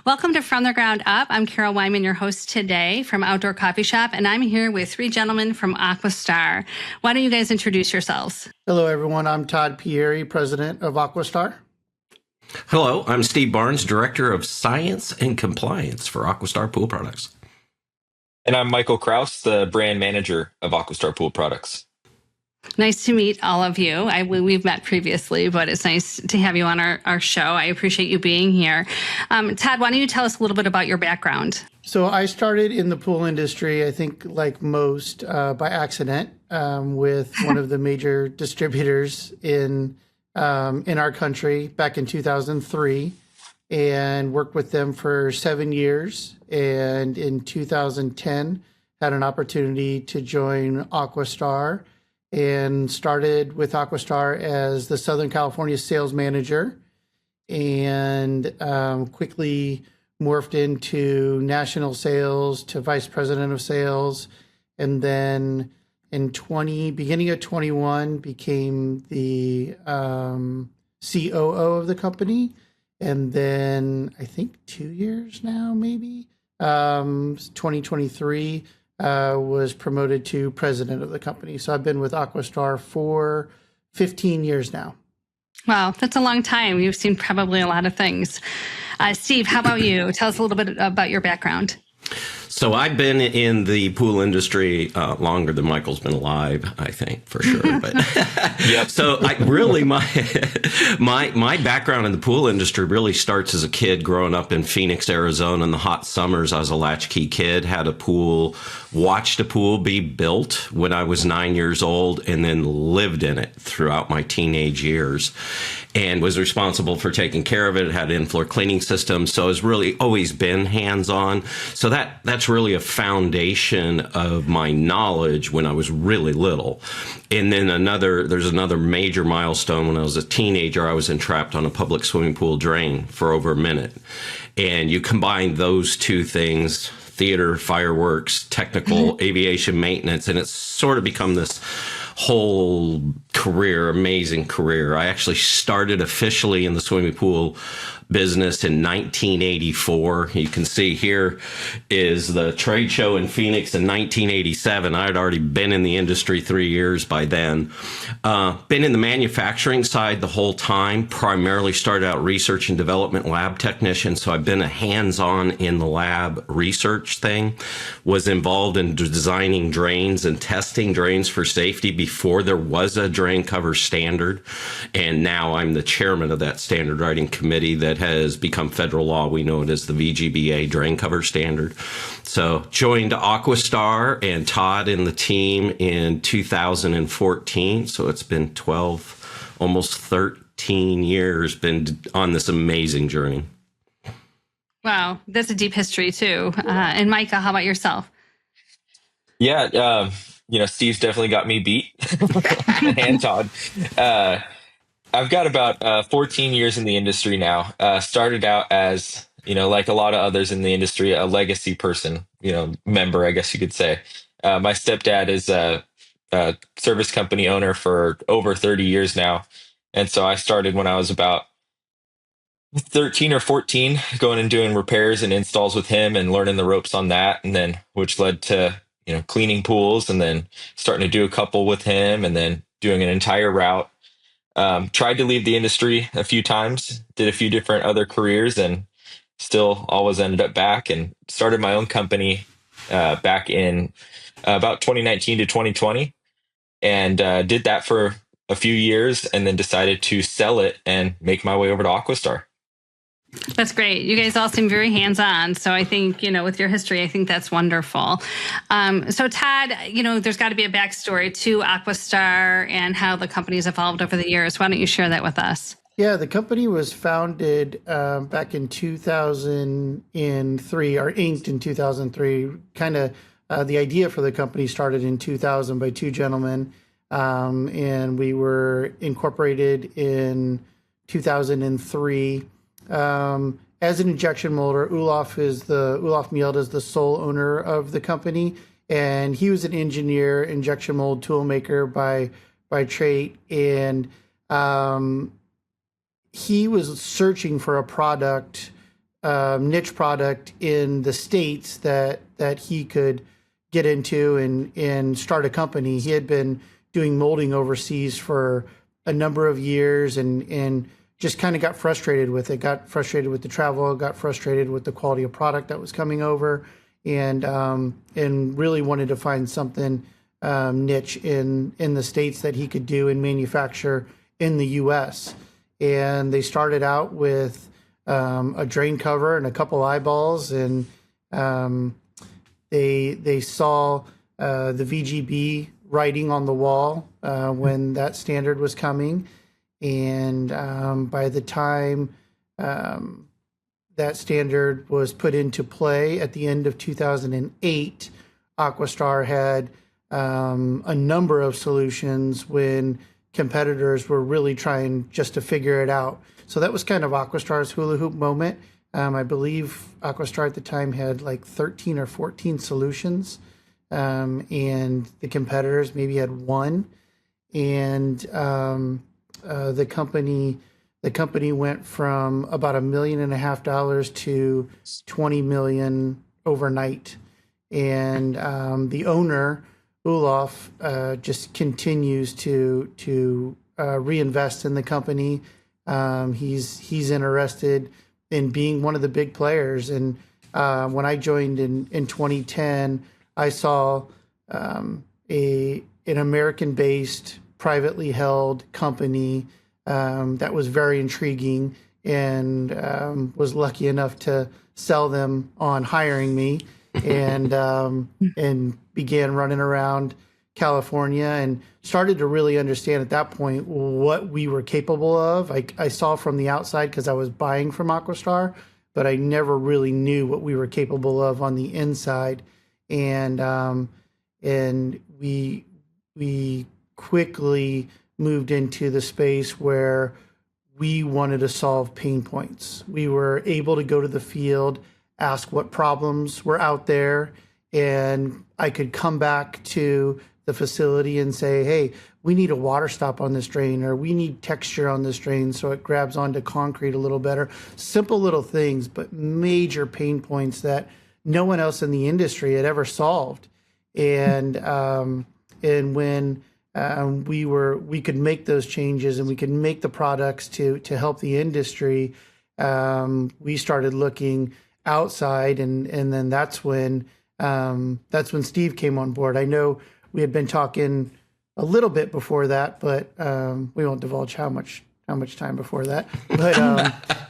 Welcome to From the Ground Up. I'm Karol Weyman, your host today from Outdoor Coffee Shop, and I'm here with three gentlemen from AquaStar. Why don't you guys introduce yourselves? Hello, everyone. I'm Todd Pieri, president of AquaStar. Hello, I'm Steve Barnes, Director of Science and Compliance for AquaStar Pool Products. And I'm Michael Krause, the brand manager of AquaStar Pool Products. Nice to meet all of you. We've met previously, but it's nice to have you on our show. I appreciate you being here. Todd, why don't you tell us a little bit about your background? So I started in the pool industry, I think like most, by accident with one of the major distributors in our country back in 2003, and worked with them for 7 years. And in 2010, had an opportunity to join AquaStar and started with AquaStar as the Southern California sales manager, and quickly morphed into national sales to vice president of sales. And then in beginning of 21, became the COO of the company. And then I think 2 years now, maybe 2023, was promoted to president of the company. So I've been with AquaStar for 15 years now. Wow, that's a long time. You've seen probably a lot of things. Steve, how about you? Tell us a little bit about your background. So I've been in the pool industry longer than Michael's been alive, I think, for sure. But Yep. So I really my background in the pool industry really starts as a kid growing up in Phoenix, Arizona. In the hot summers, I was a latchkey kid, had a pool, watched a pool be built when I was 9 years old, and then lived in it throughout my teenage years, and was responsible for taking care of it. It had in-floor cleaning systems, so it's really always been hands-on. So that's really a foundation of my knowledge when I was really little. And then there's another major milestone. When I was a teenager, I was entrapped on a public swimming pool drain for over a minute. And you combine those two things, theater, fireworks, technical, aviation maintenance, and it's sort of become this whole career, amazing career. I actually started officially in the swimming pool business in 1984. You can see here is the trade show in Phoenix in 1987. I had already been in the industry 3 years by then. Been in the manufacturing side the whole time, primarily started out research and development lab technician. So I've been a hands-on in the lab research thing, was involved in designing drains and testing drains for safety before there was a drain cover standard. And now I'm the chairman of that standard writing committee that has become federal law. We know it as the VGBA drain cover standard. So joined AquaStar and Todd and the team in 2014. So it's been 12, almost 13 years, been on this amazing journey. Wow, that's a deep history too. And Micah, how about yourself? Yeah, Steve's definitely got me beat. And Todd. I've got about 14 years in the industry now. Started out as, like a lot of others in the industry, a legacy person, member, I guess you could say. My stepdad is a service company owner for over 30 years now. And so I started when I was about 13 or 14, going and doing repairs and installs with him and learning the ropes on that. And then, which led to, cleaning pools, and then starting to do a couple with him, and then doing an entire route. Tried to leave the industry a few times, did a few different other careers, and still always ended up back, and started my own company back in about 2019 to 2020, and did that for a few years, and then decided to sell it and make my way over to AquaStar. That's great. You guys all seem very hands-on. So I think, with your history, I think that's wonderful. So Todd, there's got to be a backstory to AquaStar and how the company's evolved over the years. Why don't you share that with us? Yeah, the company was founded back in 2003, or inked in 2003. Kind of the idea for the company started in 2000 by two gentlemen, and we were incorporated in 2003. As an injection molder, Olaf Mjeld is the sole owner of the company, and he was an engineer, injection mold tool maker by trade, and he was searching for a product niche product in the States that he could get into and start a company. He had been doing molding overseas for a number of years and just kind of got frustrated with it, got frustrated with the travel, got frustrated with the quality of product that was coming over, and really wanted to find something niche in the States that he could do and manufacture in the U.S. And they started out with a drain cover and a couple eyeballs, and they saw the VGB writing on the wall when that standard was coming. And by the time that standard was put into play at the end of 2008, AquaStar had a number of solutions when competitors were really trying just to figure it out. So that was kind of AquaStar's hula hoop moment. I believe AquaStar at the time had like 13 or 14 solutions, and the competitors maybe had one. And the company went from about $1.5 million to $20 million overnight. And the owner, Olaf, just continues to reinvest in the company. He's interested in being one of the big players. And when I joined in 2010, I saw an American-based, privately held company that was very intriguing, and was lucky enough to sell them on hiring me, and began running around California and started to really understand at that point what we were capable of. I saw from the outside because I was buying from AquaStar, but I never really knew what we were capable of on the inside. And we quickly moved into the space where we wanted to solve pain points. We were able to go to the field, ask what problems were out there, and I could come back to the facility and say, hey, we need a water stop on this drain, or we need texture on this drain so it grabs onto concrete a little better. Simple little things, but major pain points that no one else in the industry had ever solved. And when we could make those changes and we could make the products to help the industry, we started looking outside, and then that's when Steve came on board. I know we had been talking a little bit before that, but we won't divulge how much time before that. But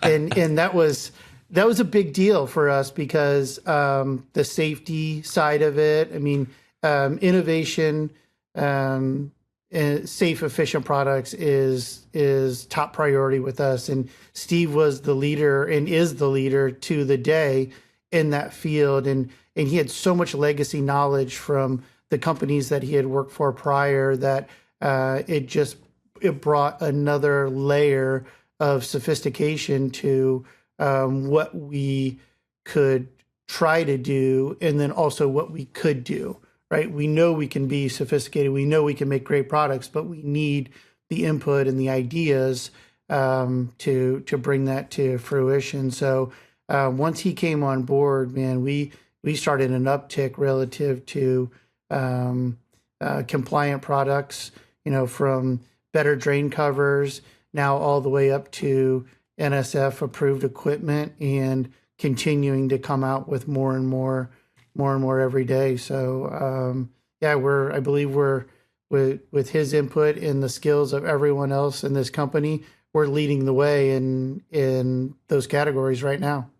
and that was a big deal for us because the safety side of it. I mean, innovation, safe, efficient products is top priority with us. And Steve was the leader and is the leader to the day in that field. And he had so much legacy knowledge from the companies that he had worked for prior that it brought another layer of sophistication to what we could try to do, and then also what we could do. Right? We know we can be sophisticated. We know we can make great products, but we need the input and the ideas to bring that to fruition. So once he came on board, man, we started an uptick relative to compliant products. From better drain covers now all the way up to NSF approved equipment, and continuing to come out with more and more every day. So I believe we're with his input and the skills of everyone else in this company, we're leading the way in those categories right now.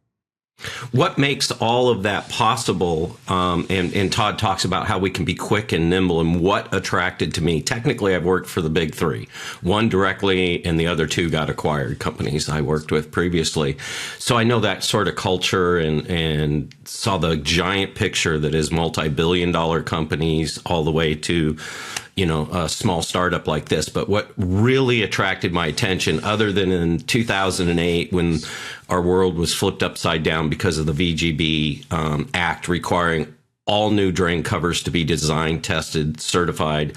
What makes all of that possible? And Todd talks about how we can be quick and nimble, and what attracted to me. Technically, I've worked for the big three, one directly, and the other two got acquired companies I worked with previously. So I know that sort of culture and saw the giant picture that is multi-billion-dollar companies all the way to a small startup like this. But what really attracted my attention, other than in 2008 when our world was flipped upside down because of the VGB Act requiring all new drain covers to be designed, tested, certified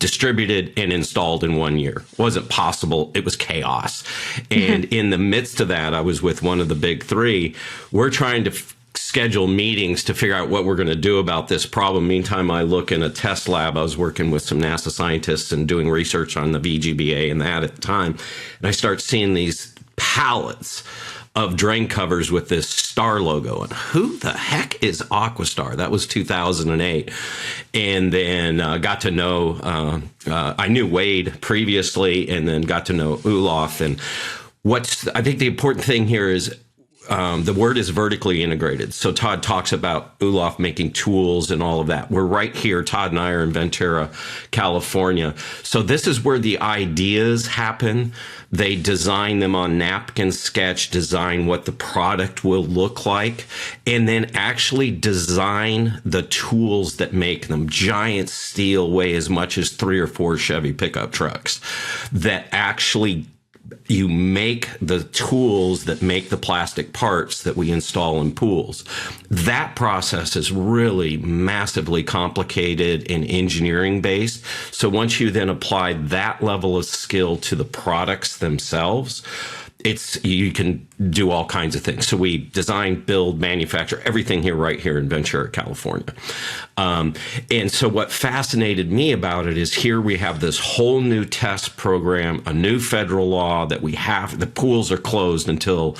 distributed and installed in 1 year. Wasn't possible. It was chaos. And in the midst of that, I was with one of the big three. We're trying to schedule meetings to figure out what we're going to do about this problem. Meantime, I look in a test lab. I was working with some NASA scientists and doing research on the VGBA and that at the time. And I start seeing these pallets of drain covers with this star logo. And who the heck is AquaStar? That was 2008. And then got to know, I knew Wade previously, and then got to know Olaf. And I think the important thing here is the word is vertically integrated. So Todd talks about Olaf making tools and all of that. We're right here. Todd and I are in Ventura, California. So this is where the ideas happen. They design them on napkin sketch, design what the product will look like, and then actually design the tools that make them. Giant steel, weigh as much as 3 or 4 Chevy pickup trucks, that actually you make the tools that make the plastic parts that we install in pools. That process is really massively complicated and engineering based. So once you then apply that level of skill to the products themselves, you can do all kinds of things. So we design, build, manufacture everything right here in Ventura, California. And so what fascinated me about it is here we have this whole new test program, a new federal law that the pools are closed until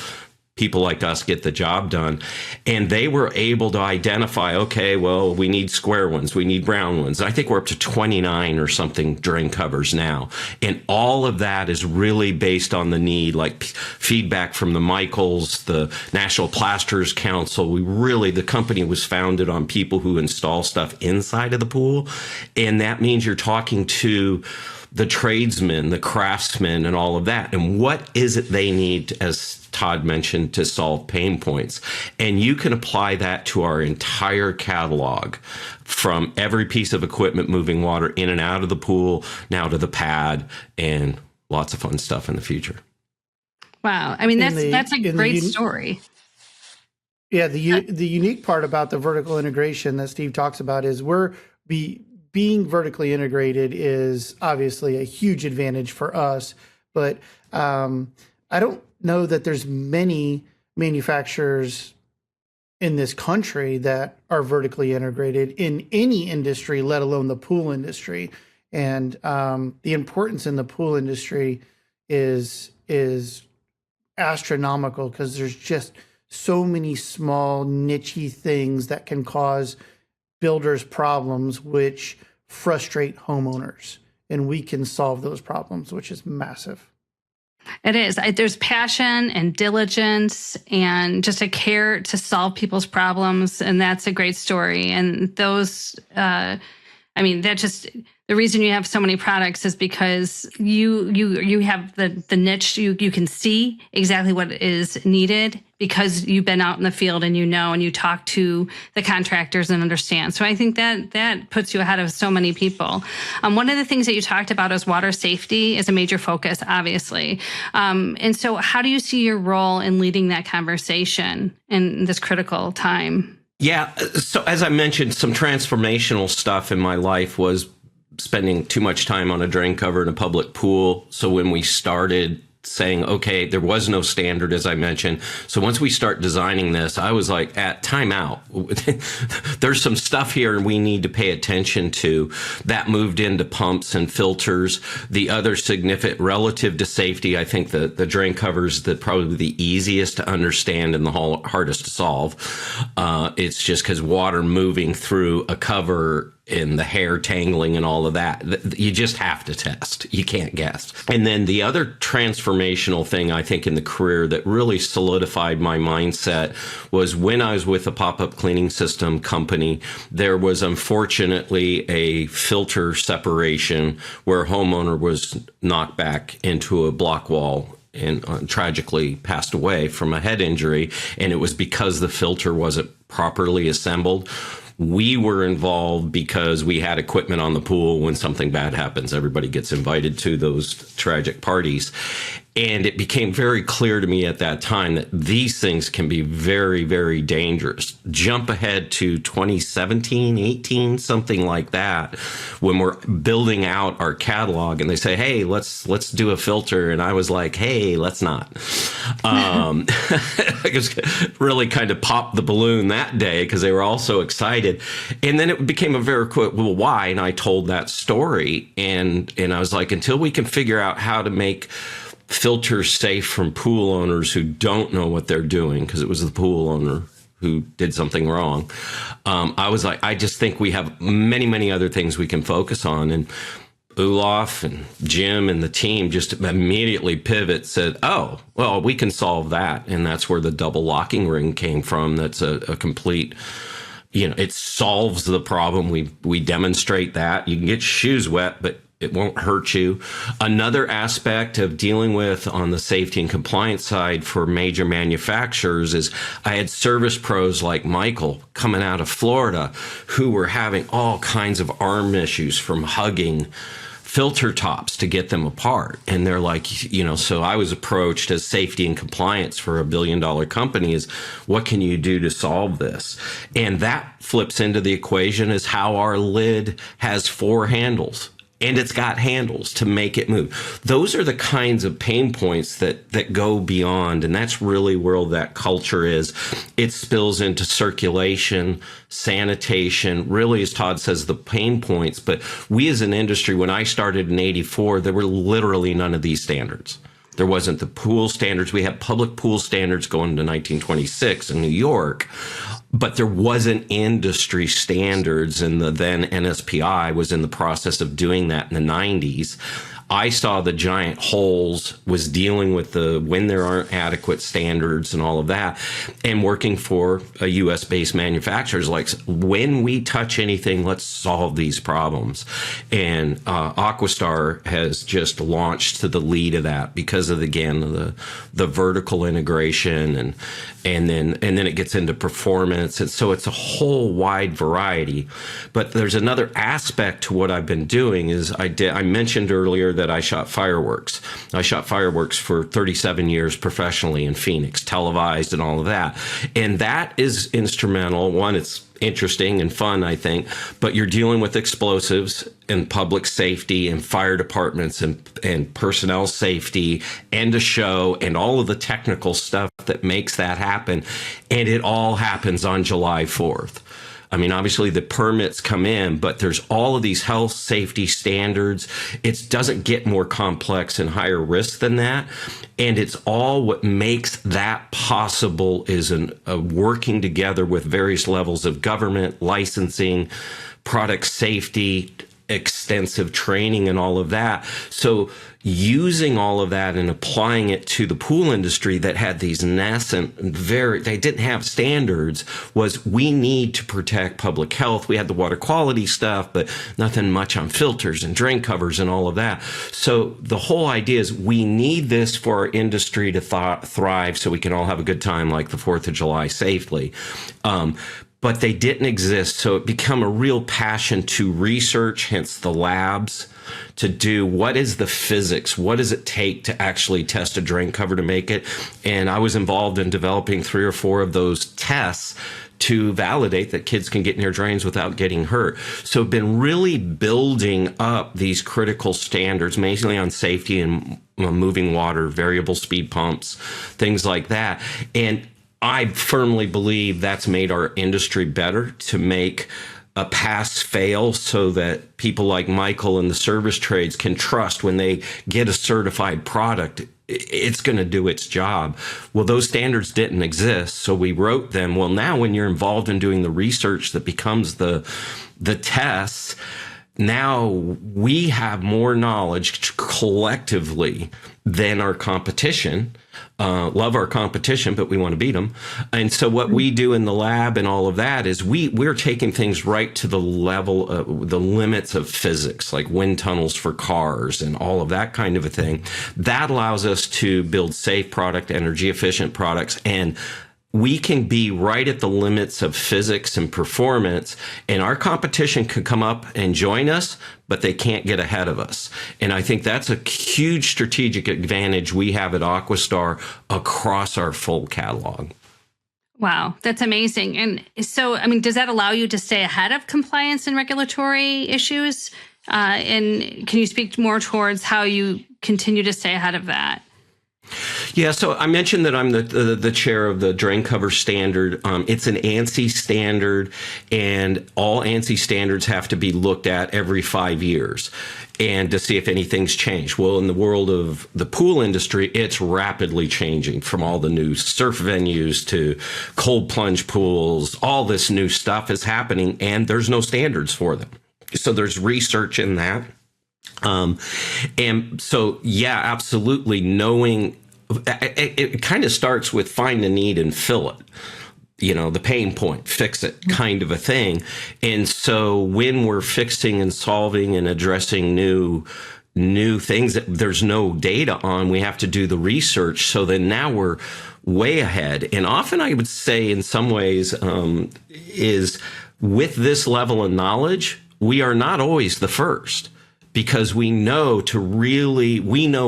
people like us get the job done. And they were able to identify, okay, well, we need square ones, we need round ones. I think we're up to 29 or something drain covers now. And all of that is really based on the need, like feedback from the Michaels, the National Plasterers Council. The company was founded on people who install stuff inside of the pool. And that means you're talking to the tradesmen, the craftsmen, and all of that. And what is it they need, as Todd mentioned, to solve pain points? And you can apply that to our entire catalog, from every piece of equipment moving water in and out of the pool, now to the pad, and lots of fun stuff in the future. Wow. I mean, that's a great story. Yeah. The unique part about the vertical integration that Steve talks about is being vertically integrated is obviously a huge advantage for us, but I don't know that there's many manufacturers in this country that are vertically integrated in any industry, let alone the pool industry. And the importance in the pool industry is astronomical, because there's just so many small niche-y things that can cause builders problems, which frustrate homeowners, and we can solve those problems, which is massive. It is. There's passion and diligence and just a care to solve people's problems, and that's a great story. And those, the reason you have so many products is because you have the niche. You can see exactly what is needed because you've been out in the field and and you talk to the contractors and understand. So I think that puts you ahead of so many people. One of the things that you talked about is water safety is a major focus, obviously. And so how do you see your role in leading that conversation in this critical time? Yeah. So as I mentioned, some transformational stuff in my life was spending too much time on a drain cover in a public pool. So when we started saying, okay, there was no standard, as I mentioned. So once we start designing this, I was like, at time out. There's some stuff here and we need to pay attention to. That moved into pumps and filters. The other significant relative to safety, I think the drain covers that probably the easiest to understand and the hardest to solve. It's just because water moving through a cover and the hair tangling and all of that, you just have to test. You can't guess. And then the other transformational thing I think in the career that really solidified my mindset was when I was with a pop-up cleaning system company. There was unfortunately a filter separation where a homeowner was knocked back into a block wall and tragically passed away from a head injury. And it was because the filter wasn't properly assembled. We were involved because we had equipment on the pool. When something bad happens, everybody gets invited to those tragic parties. And it became very clear to me at that time that these things can be very, very dangerous. Jump ahead to 2017, 18, something like that, when we're building out our catalog and they say, hey, let's do a filter. And I was like, hey, let's not. I just really kind of popped the balloon that day because they were all so excited. And then it became a very quick, well, why? And I told that story. And I was like, until we can figure out how to make filters safe from pool owners who don't know what they're doing, because it was the pool owner who did something wrong. I was like, I just think we have many, many other things we can focus on. And Olaf and Jim and the team just immediately pivot, said, oh, well, we can solve that. And that's where the double locking ring came from. That's a complete, it solves the problem. We demonstrate that. You can get shoes wet, but it won't hurt you. Another aspect of dealing with on the safety and compliance side for major manufacturers is I had service pros like Michael coming out of Florida who were having all kinds of arm issues from hugging filter tops to get them apart. And they're like, so I was approached as safety and compliance for $1 billion company is what can you do to solve this? And that flips into the equation is how our lid has 4 handles. And it's got handles to make it move. Those are the kinds of pain points that go beyond. And that's really where that culture is. It spills into circulation, sanitation, really, as Todd says, the pain points. But we as an industry, when I started in 84, there were literally none of these standards. There wasn't the pool standards. We had public pool standards going to 1926 in New York. But there wasn't industry standards, and the then NSPI was in the process of doing that in the 90s. I saw the giant holes, was dealing with when there aren't adequate standards and all of that, and working for a U.S.-based manufacturers like, when we touch anything, let's solve these problems. And AquaStar has just launched to the lead of that because of, again, the vertical integration and then it gets into performance. And so it's a whole wide variety. But there's another aspect to what I've been doing is I mentioned earlier that I shot fireworks. I shot fireworks for 37 years professionally in Phoenix, televised and all of that. And that is instrumental. One, it's interesting and fun, I think, but you're dealing with explosives and public safety and fire departments and personnel safety and a show and all of the technical stuff that makes that happen. And it all happens on July 4th. I mean, obviously the permits come in, but there's all of these health safety standards. It doesn't get more complex and higher risk than that. And it's all what makes that possible is a working together with various levels of government, licensing, product safety, extensive training and all of that. So using all of that and applying it to the pool industry that had these nascent, they didn't have standards, was we need to protect public health. We had the water quality stuff, but nothing much on filters and drain covers and all of that. So the whole idea is we need this for our industry to thrive so we can all have a good time like the 4th of July safely. But they didn't exist. So it became a real passion to research, hence the labs, to do what is the physics? What does it take to actually test a drain cover to make it? And I was involved in developing 3 or 4 of those tests to validate that kids can get in their drains without getting hurt. So I've been really building up these critical standards, mainly on safety and moving water, variable speed pumps, things like that. And I firmly believe that's made our industry better, to make a pass fail so that people like Michael and the service trades can trust when they get a certified product, it's going to do its job. Well, those standards didn't exist, so we wrote them. Well, now when you're involved in doing the research that becomes the tests, now we have more knowledge collectively than our competition. Love our competition, but we want to beat them. And so what we do in the lab and all of that is we're taking things right to the level of the limits of physics, like wind tunnels for cars and all of that kind of a thing. That allows us to build safe product, energy efficient products, and we can be right at the limits of physics and performance, and our competition could come up and join us, but they can't get ahead of us. And I think that's a huge strategic advantage we have at AquaStar across our full catalog. Wow, that's amazing. And so, I mean, does that allow you to stay ahead of compliance and regulatory issues? And can you speak more towards how you continue to stay ahead of that? Yeah, so I mentioned that I'm the chair of the drain cover standard. It's an ANSI standard, and all ANSI standards have to be looked at every 5 years and to see if anything's changed. Well, in the world of the pool industry, it's rapidly changing, from all the new surf venues to cold plunge pools. All this new stuff is happening, and there's no standards for them. So there's research in that. And so, yeah, absolutely. Knowing it kind of starts with find the need and fill it, the pain point, fix it kind of a thing. And so when we're fixing and solving and addressing new things that there's no data on, we have to do the research. So then now we're way ahead. And often I would say in some ways, is with this level of knowledge, we are not always the first. Because we know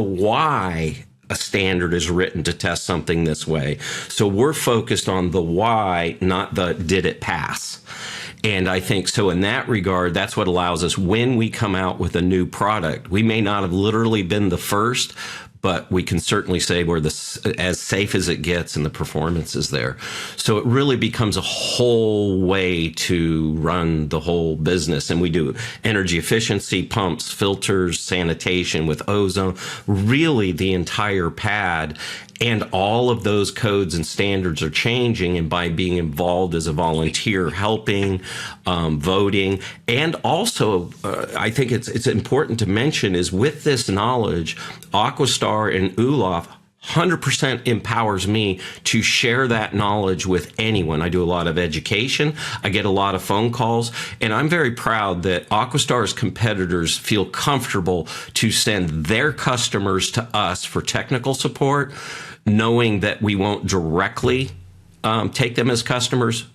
why a standard is written to test something this way. So we're focused on the why, not the did it pass. And I think so in that regard, that's what allows us, when we come out with a new product, we may not have literally been the first, but we can certainly say we're as safe as it gets and the performance is there. So it really becomes a whole way to run the whole business. And we do energy efficiency, pumps, filters, sanitation with ozone, really the entire pad. And all of those codes and standards are changing. And by being involved as a volunteer, helping, voting, and also I think it's important to mention is with this knowledge, AquaStar and ULOF 100% empowers me to share that knowledge with anyone. I do a lot of education. I get a lot of phone calls, and I'm very proud that AquaStar's competitors feel comfortable to send their customers to us for technical support, knowing that we won't directly take them as customers.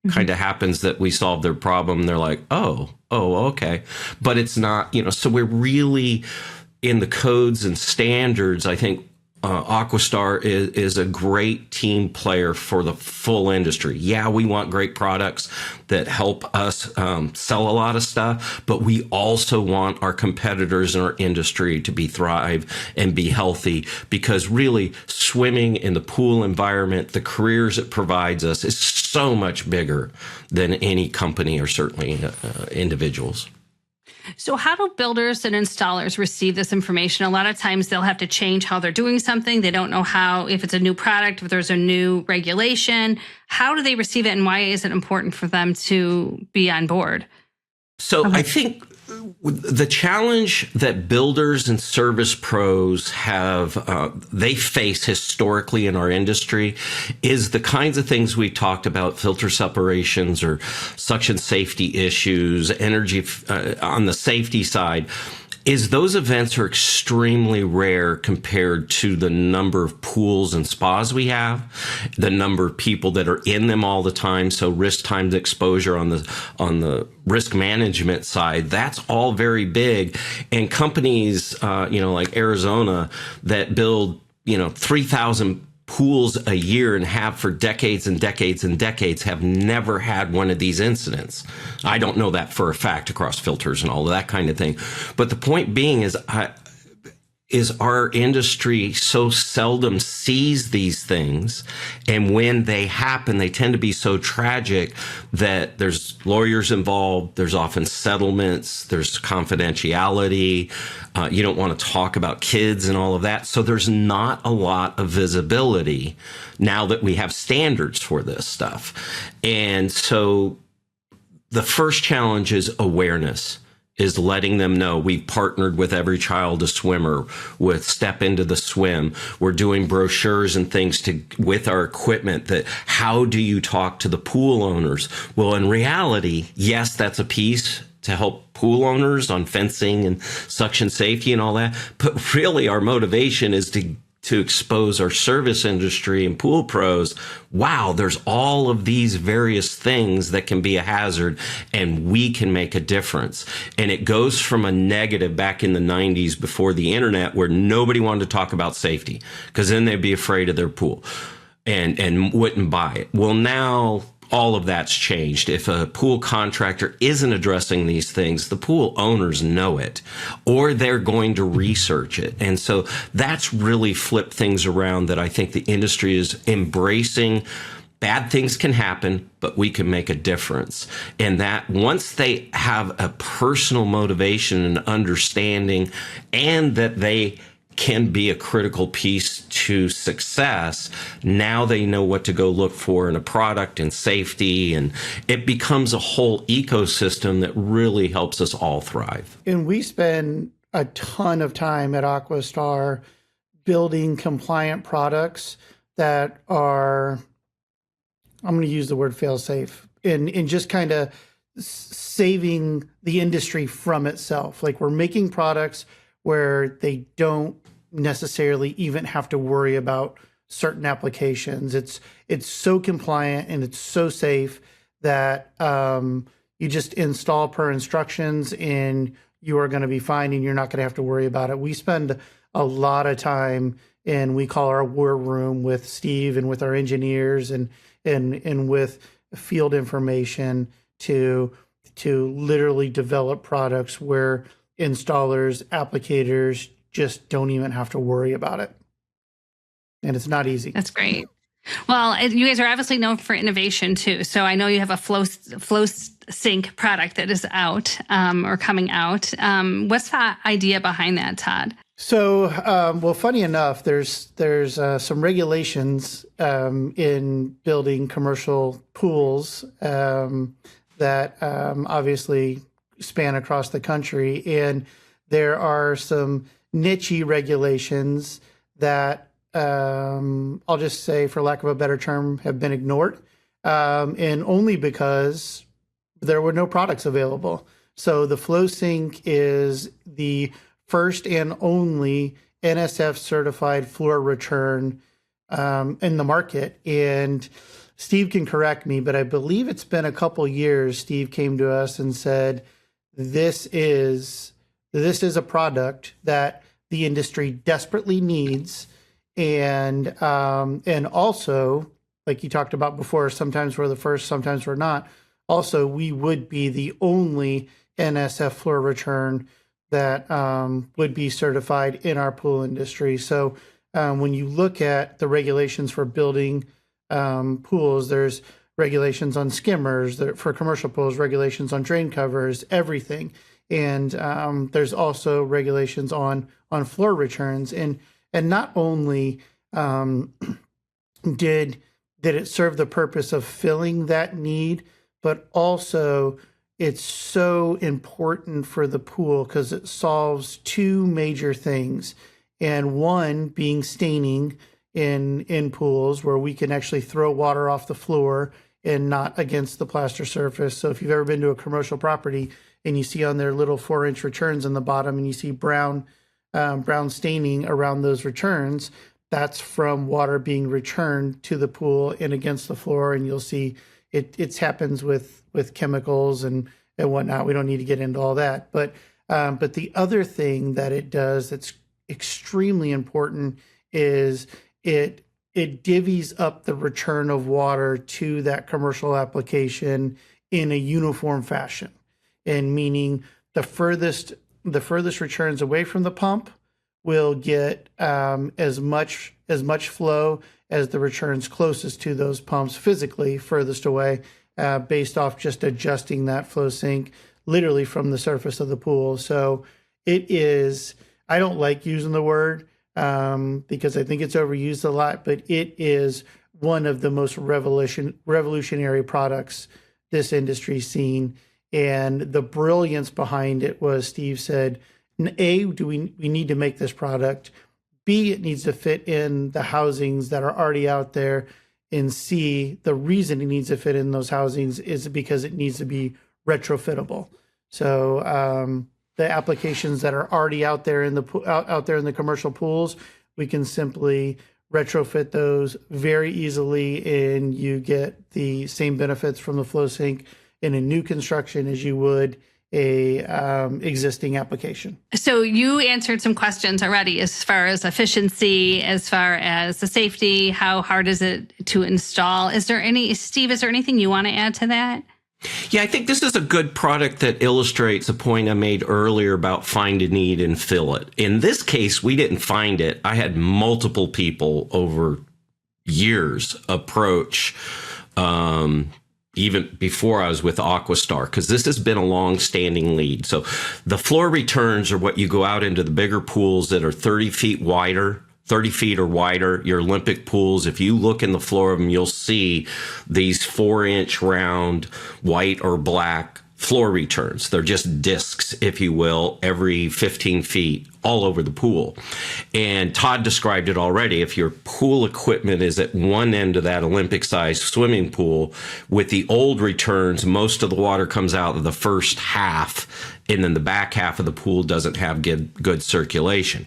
Kind of happens that we solve their problem. They're like, oh, okay. But it's not, so we're really in the codes and standards. I think AquaStar is a great team player for the full industry. Yeah, we want great products that help us sell a lot of stuff, but we also want our competitors in our industry to thrive and be healthy, because really swimming in the pool environment, the careers it provides us is so much bigger than any company or certainly individuals. So how do builders and installers receive this information? A lot of times they'll have to change how they're doing something. They don't know how, if it's a new product, if there's a new regulation, how do they receive it, and why is it important for them to be on board? So I think the challenge that builders and service pros have, they face historically in our industry is the kinds of things we talked about, filter separations or suction safety issues, energy on the safety side, is those events are extremely rare compared to the number of pools and spas we have, the number of people that are in them all the time. So risk times exposure on the risk management side, that's all very big. And companies, like Arizona that build, 3,000 pools a year and have for decades and decades and decades have never had one of these incidents. I don't know that for a fact across filters and all of that kind of thing. But the point being is our industry so seldom sees these things. And when they happen, they tend to be so tragic that there's lawyers involved. There's often settlements. There's confidentiality. You don't want to talk about kids and all of that. So there's not a lot of visibility now that we have standards for this stuff. And so the first challenge is awareness. Is letting them know we've partnered with Every Child a Swimmer, with Step Into the Swim. We're doing brochures and things with our equipment that how do you talk to the pool owners? Well, in reality, yes, that's a piece to help pool owners on fencing and suction safety and all that. But really our motivation is to to expose our service industry and pool pros. Wow, there's all of these various things that can be a hazard, and we can make a difference. And it goes from a negative back in the 90s before the internet, where nobody wanted to talk about safety because then they'd be afraid of their pool and wouldn't buy it. Well, now all of that's changed. If a pool contractor isn't addressing these things, the pool owners know it, or they're going to research it. And so that's really flipped things around, that I think the industry is embracing. Bad things can happen, but we can make a difference. And that once they have a personal motivation and understanding, and that they can be a critical piece to success, now they know what to go look for in a product and safety, and it becomes a whole ecosystem that really helps us all thrive. And we spend a ton of time at AquaStar building compliant products that are, I'm going to use the word fail safe, and just kind of saving the industry from itself. Like, we're making products where they don't necessarily even have to worry about certain applications. It's so compliant and it's so safe that you just install per instructions and you are going to be fine, and you're not going to have to worry about it. We spend a lot of time, and we call our war room, with Steve and with our engineers and with field information to literally develop products where installers, applicators just don't even have to worry about it. And it's not easy. That's great. Well, you guys are obviously known for innovation too. So I know you have a flow sync product that is out or coming out. What's the idea behind that, Todd? So, well, funny enough, there's some regulations in building commercial pools that obviously span across the country, and there are some niche regulations that I'll just say, for lack of a better term, have been ignored, and only because there were no products available. So the FlowSync is the first and only NSF certified floor return in the market. And Steve can correct me, but I believe it's been a couple years. Steve came to us and said, this is a product that the industry desperately needs. And also, like you talked about before, sometimes we're the first, sometimes we're not. Also, we would be the only NSF floor return that would be certified in our pool industry. So when you look at the regulations for building pools, there's regulations on skimmers, for commercial pools, regulations on drain covers, everything. And there's also regulations on floor returns. And not only did it serve the purpose of filling that need, but also it's so important for the pool because it solves two major things. And one being staining in pools, where we can actually throw water off the floor and not against the plaster surface. So if you've ever been to a commercial property and you see on their little 4-inch returns in the bottom, and you see brown staining around those returns, that's from water being returned to the pool and against the floor. And you'll see it happens with chemicals and whatnot. We don't need to get into all that. But the other thing that it does that's extremely important is it divvies up the return of water to that commercial application in a uniform fashion. And meaning the furthest returns away from the pump will get as much flow as the returns closest to those pumps physically furthest away, based off just adjusting that flow sync literally from the surface of the pool. So it is, I don't like using the word because I think it's overused a lot, but it is one of the most revolutionary products this industry's seen. And the brilliance behind it was, Steve said, A, we need to make this product. B, it needs to fit in the housings that are already out there. And C, the reason it needs to fit in those housings is because it needs to be retrofittable. So the applications that are already out there in the commercial pools, we can simply retrofit those very easily, and you get the same benefits from the flow sink in a new construction as you would a existing application. So you answered some questions already as far as efficiency, as far as the safety, how hard is it to install? Steve, is there anything you want to add to that? Yeah, I think this is a good product that illustrates a point I made earlier about find a need and fill it. In this case, we didn't find it. I had multiple people over years approach, even before I was with AquaStar, because this has been a long-standing lead. So the floor returns are what you go out into the bigger pools that are 30 feet wider, 30 feet or wider, your Olympic pools. If you look in the floor of them, you'll see these 4-inch round white or black floor returns. They're just discs, if you will, every 15 feet all over the pool. And Todd described it already. If your pool equipment is at one end of that Olympic-sized swimming pool, with the old returns, most of the water comes out of the first half, and then the back half of the pool doesn't have good circulation.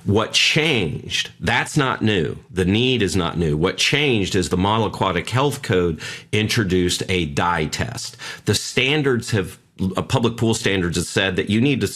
What changed, that's not new. The need is not new. What changed is the Model Aquatic Health Code introduced a dye test. The standards public pool standards have said that you need to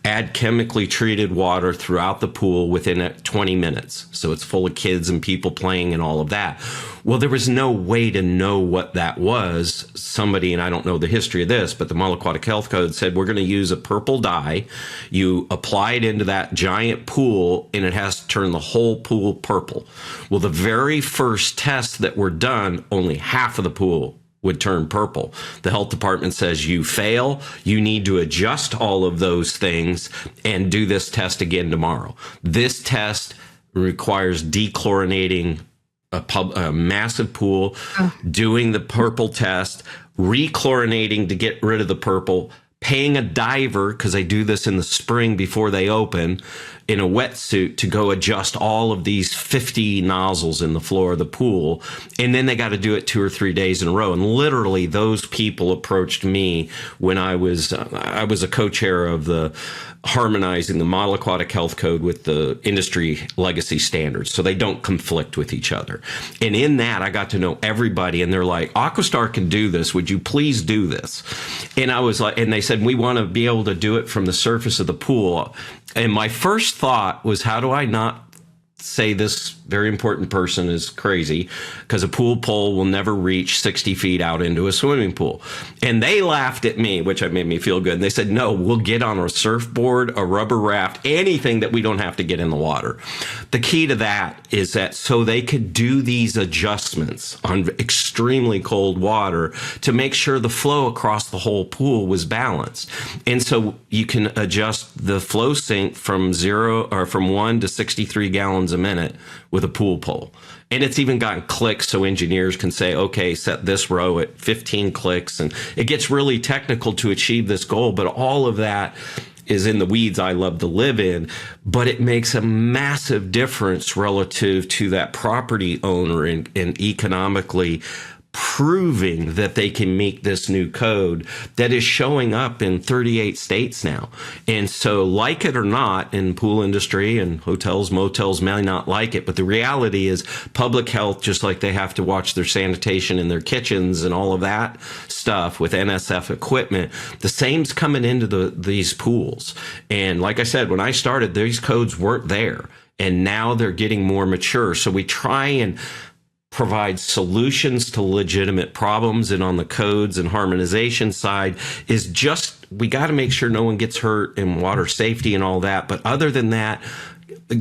add chemically treated water throughout the pool within 20 minutes. So it's full of kids and people playing and all of that. Well, there was no way to know what that was. Somebody, and I don't know the history of this, but the Model Aquatic Health Code said we're going to use a purple dye. You apply it into that giant pool, and it has to turn the whole pool purple. Well, the very first tests that were done, only half of the pool would turn purple. The health department says you fail. You need to adjust all of those things and do this test again tomorrow. This test requires dechlorinating a massive pool, doing the purple test, rechlorinating to get rid of the purple, paying a diver, because they do this in the spring before they open, in a wetsuit to go adjust all of these 50 nozzles in the floor of the pool. And then they got to do it 2 or 3 days in a row. And literally those people approached me when I was a co-chair of the harmonizing the Model Aquatic Health Code with the industry legacy standards, so they don't conflict with each other. And in that, I got to know everybody, and they're like, AquaStar can do this. Would you please do this? And I was like, and they said, we want to be able to do it from the surface of the pool. And my first thought was, how do I not say this very important person is crazy, because a pool pole will never reach 60 feet out into a swimming pool. And they laughed at me, which made me feel good. And they said, no, we'll get on a surfboard, a rubber raft, anything that we don't have to get in the water. The key to that is that so they could do these adjustments on extremely cold water to make sure the flow across the whole pool was balanced. And so you can adjust the flow sink from 1 to 63 gallons a minute with a pool pole. And it's even gotten clicks so engineers can say, okay, set this row at 15 clicks. And it gets really technical to achieve this goal. But all of that is in the weeds I love to live in. But it makes a massive difference relative to that property owner and economically proving that they can meet this new code that is showing up in 38 states now. And so, like it or not, in pool industry, and hotels, motels may not like it, but the reality is public health, just like they have to watch their sanitation in their kitchens and all of that stuff with NSF equipment, the same's coming into these pools. And like I said, when I started, these codes weren't there, and now they're getting more mature. So we try and provide solutions to legitimate problems. And on the codes and harmonization side is just, we got to make sure no one gets hurt in water safety and all that. But other than that,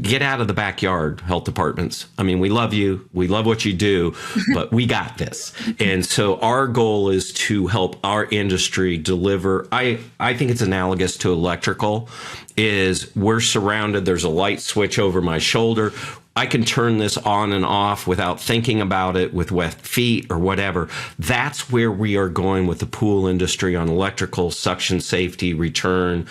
get out of the backyard, health departments. I mean, we love you. We love what you do, but we got this. And so our goal is to help our industry deliver. I think it's analogous to electrical. Is we're surrounded. There's a light switch over my shoulder. I can turn this on and off without thinking about it with wet feet or whatever. That's where we are going with the pool industry on electrical, suction safety, return,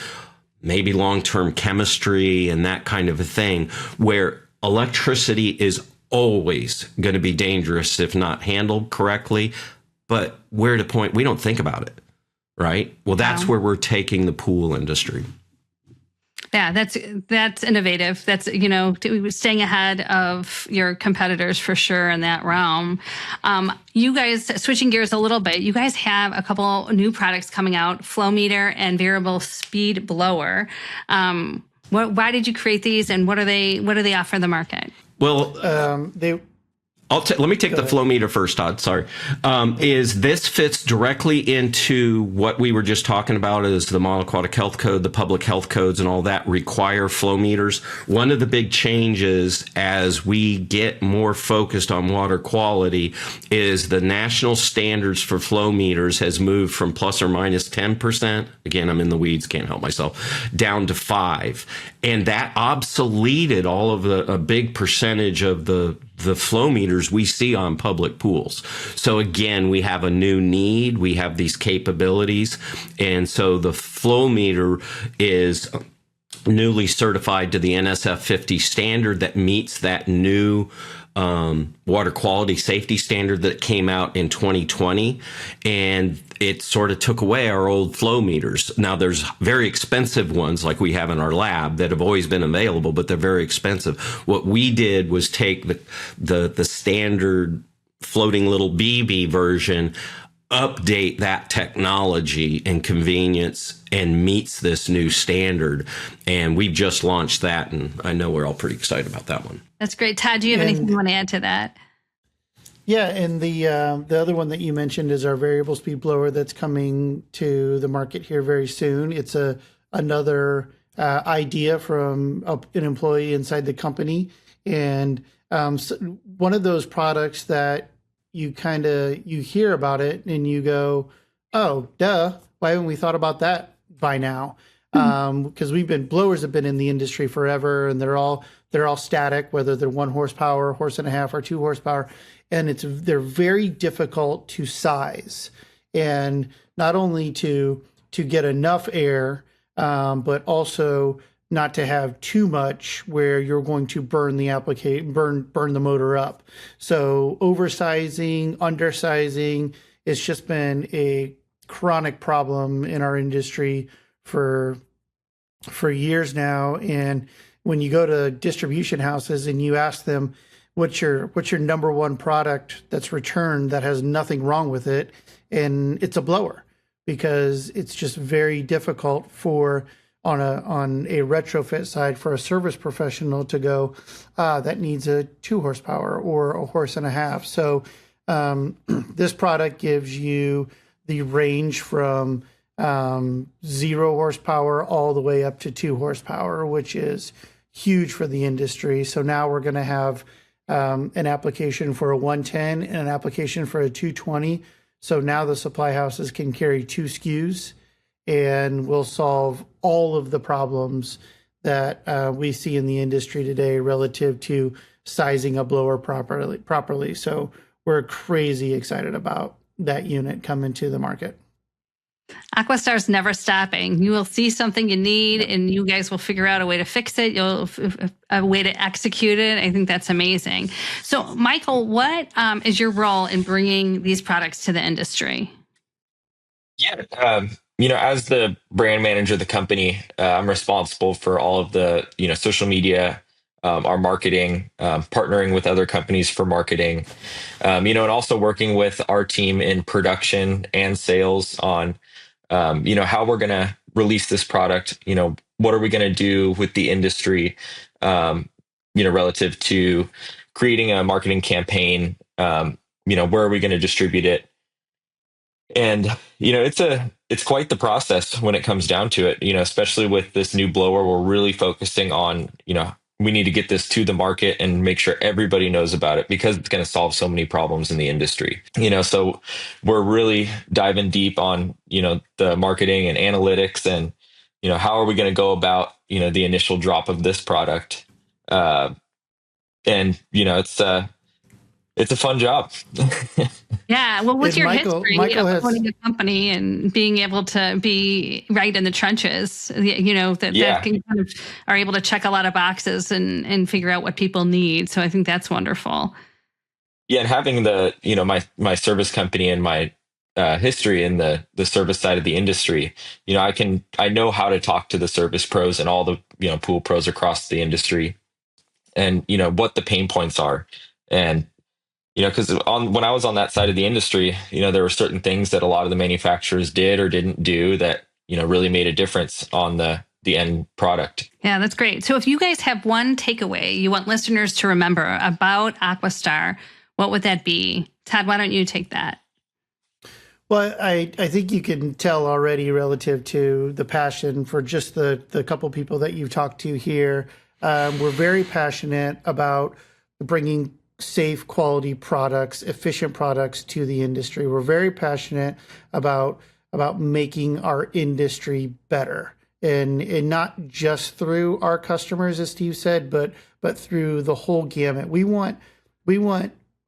maybe long-term chemistry and that kind of a thing, where electricity is always going to be dangerous if not handled correctly. But we're at a point we don't think about it, right? Well, that's where we're taking the pool industry. Yeah, that's innovative. That's, staying ahead of your competitors for sure in that realm. You guys, switching gears a little bit, you guys have a couple new products coming out, flow meter and variable speed blower. Why did you create these, and what do they offer the market? Well, they let me take the flow meter first, Todd. Sorry. Is this fits directly into what we were just talking about, is the Model Aquatic Health Code, the public health codes and all that require flow meters. One of the big changes as we get more focused on water quality is the national standards for flow meters has moved from plus or minus 10%. Again, I'm in the weeds, can't help myself, down to 5%. And that obsoleted all of a big percentage of the flow meters we see on public pools. So again, we have a new need, we have these capabilities. And so the flow meter is newly certified to the NSF 50 standard that meets that new water quality safety standard that came out in 2020. And it sort of took away our old flow meters. Now there's very expensive ones like we have in our lab that have always been available, but they're very expensive. What we did was take the standard floating little BB version, update that technology and convenience, and meets this new standard. And we've just launched that, and I know we're all pretty excited about that one. That's great. Todd, do you have anything you want to add to that? Yeah, and the other one that you mentioned is our variable speed blower that's coming to the market here very soon. It's another idea from an employee inside the company, and so one of those products that you hear about it and you go, oh, duh, why haven't we thought about that by now? Because blowers have been in the industry forever, and they're all static, whether they're 1 horsepower, horse and a half, or 2 horsepower, and they're very difficult to size, and not only to get enough air, but also not to have too much where you're going to burn the motor up. So oversizing, undersizing, it's just been a chronic problem in our industry for years now. And when you go to distribution houses and you ask them, what's your number one product that's returned that has nothing wrong with it, and it's a blower, because it's just very difficult on a retrofit side for a service professional to go, that needs a 2 horsepower or a horse and a half. So this product gives you the range from 0 horsepower all the way up to 2 horsepower, which is huge for the industry. So now we're going to have an application for a 110 and an application for a 220. So now the supply houses can carry 2 SKUs, and we'll solve all of the problems that we see in the industry today relative to sizing a blower properly. So we're crazy excited about that unit coming to the market. AquaStar's never stopping. You will see something you need, and you guys will figure out a way to fix it. A way to execute it. I think that's amazing. So, Michael, what is your role in bringing these products to the industry? Yeah, as the brand manager of the company, I'm responsible for all of the social media, our marketing, partnering with other companies for marketing, and also working with our team in production and sales on how we're going to release this product. What are we going to do with the industry, relative to creating a marketing campaign, where are we going to distribute it? And, it's quite the process when it comes down to it, especially with this new blower. We're really focusing on, we need to get this to the market and make sure everybody knows about it, because it's going to solve so many problems in the industry. So we're really diving deep on, the marketing and analytics, and, how are we going to go about, the initial drop of this product? It's a fun job. Yeah. Well, with your history Michael of owning a company and being able to be right in the trenches, that can kind of are able to check a lot of boxes and figure out what people need. So I think that's wonderful. Yeah. And having my service company and my history in the service side of the industry, I know how to talk to the service pros and all the, pool pros across the industry, and what the pain points are. And because when I was on that side of the industry, there were certain things that a lot of the manufacturers did or didn't do that really made a difference on the end product. Yeah, that's great. So if you guys have one takeaway you want listeners to remember about AquaStar, what would that be? Todd, why don't you take that? Well, I think you can tell already relative to the passion for just the couple people that you've talked to here. We're very passionate about bringing safe, quality products, efficient products to the industry. We're very passionate about making our industry better, and not just through our customers, as Steve said, but through the whole gamut. We want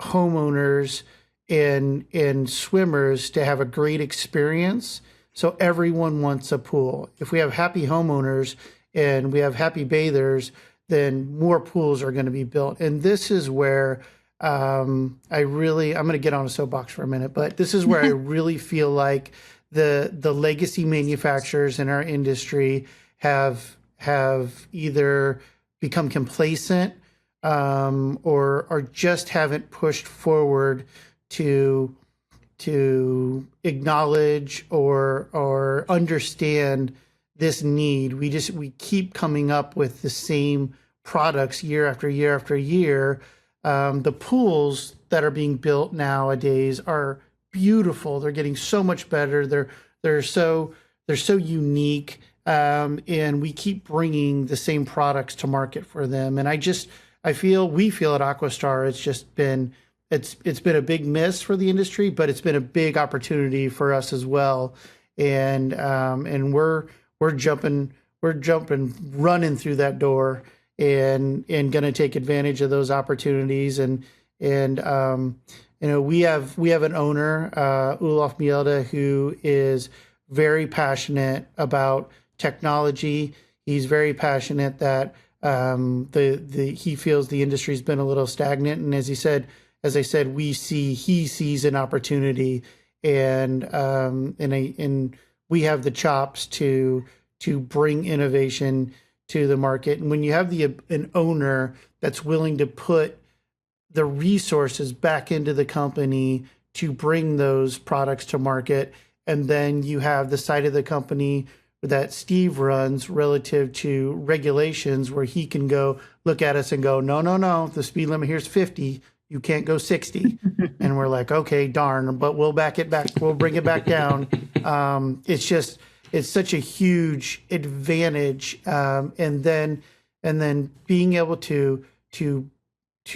homeowners and swimmers to have a great experience. So everyone wants a pool. If we have happy homeowners and we have happy bathers, then more pools are going to be built. And this is where I'm going to get on a soapbox for a minute, but this is where I really feel like the legacy manufacturers in our industry have either become complacent or just haven't pushed forward to acknowledge or understand this need. We keep coming up with the same products year after year after year. The pools that are being built nowadays are beautiful. They're getting so much better. They're so unique, and we keep bringing the same products to market for them. And we feel at AquaStar it's been a big miss for the industry, but it's been a big opportunity for us as well. And we're jumping, running through that door and going to take advantage of those opportunities. And we have an owner, Olof Mjelde, who is very passionate about technology. He's very passionate that he feels the industry's been a little stagnant. And as I said, he sees an opportunity, and we have the chops to bring innovation to the market. And when you have an owner that's willing to put the resources back into the company to bring those products to market, and then you have the side of the company that Steve runs relative to regulations, where he can go look at us and go, no, the speed limit here is 50. You can't go 60. And we're like, okay, darn, but we'll back it back. We'll bring it back down. It's such a huge advantage. And then being able to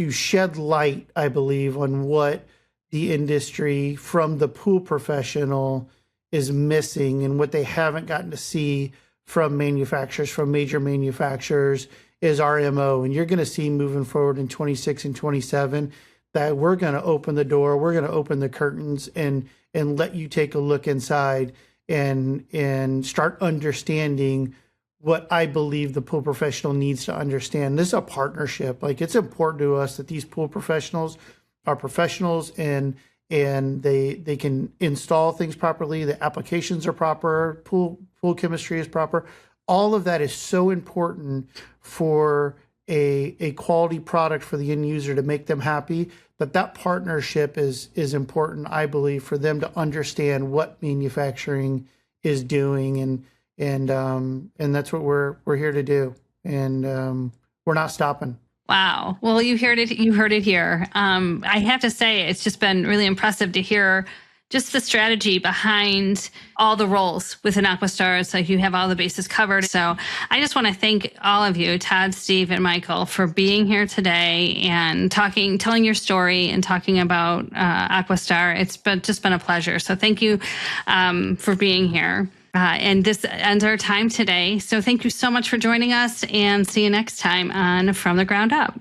shed light, I believe, on what the industry from the pool professional is missing and what they haven't gotten to see from manufacturers, from major manufacturers, is our MO. And you're going to see moving forward in 26 and 27 that we're going to open the door, we're going to open the curtains and let you take a look inside and start understanding what I believe the pool professional needs to understand. This is a partnership. Like, it's important to us that these pool professionals are professionals and they can install things properly. The applications are proper. Pool chemistry is proper. All of that is so important for a quality product for the end user to make them happy. That partnership is important, I believe, for them to understand what manufacturing is doing, and that's what we're here to do, and we're not stopping. Wow. Well, you heard it here. I have to say, it's just been really impressive to hear just the strategy behind all the roles within AquaStar. So you have all the bases covered. So I just want to thank all of you, Todd, Steve, and Michael, for being here today and telling your story and talking about AquaStar. It's just been a pleasure. So thank you for being here. And this ends our time today. So thank you so much for joining us, and see you next time on From the Ground Up.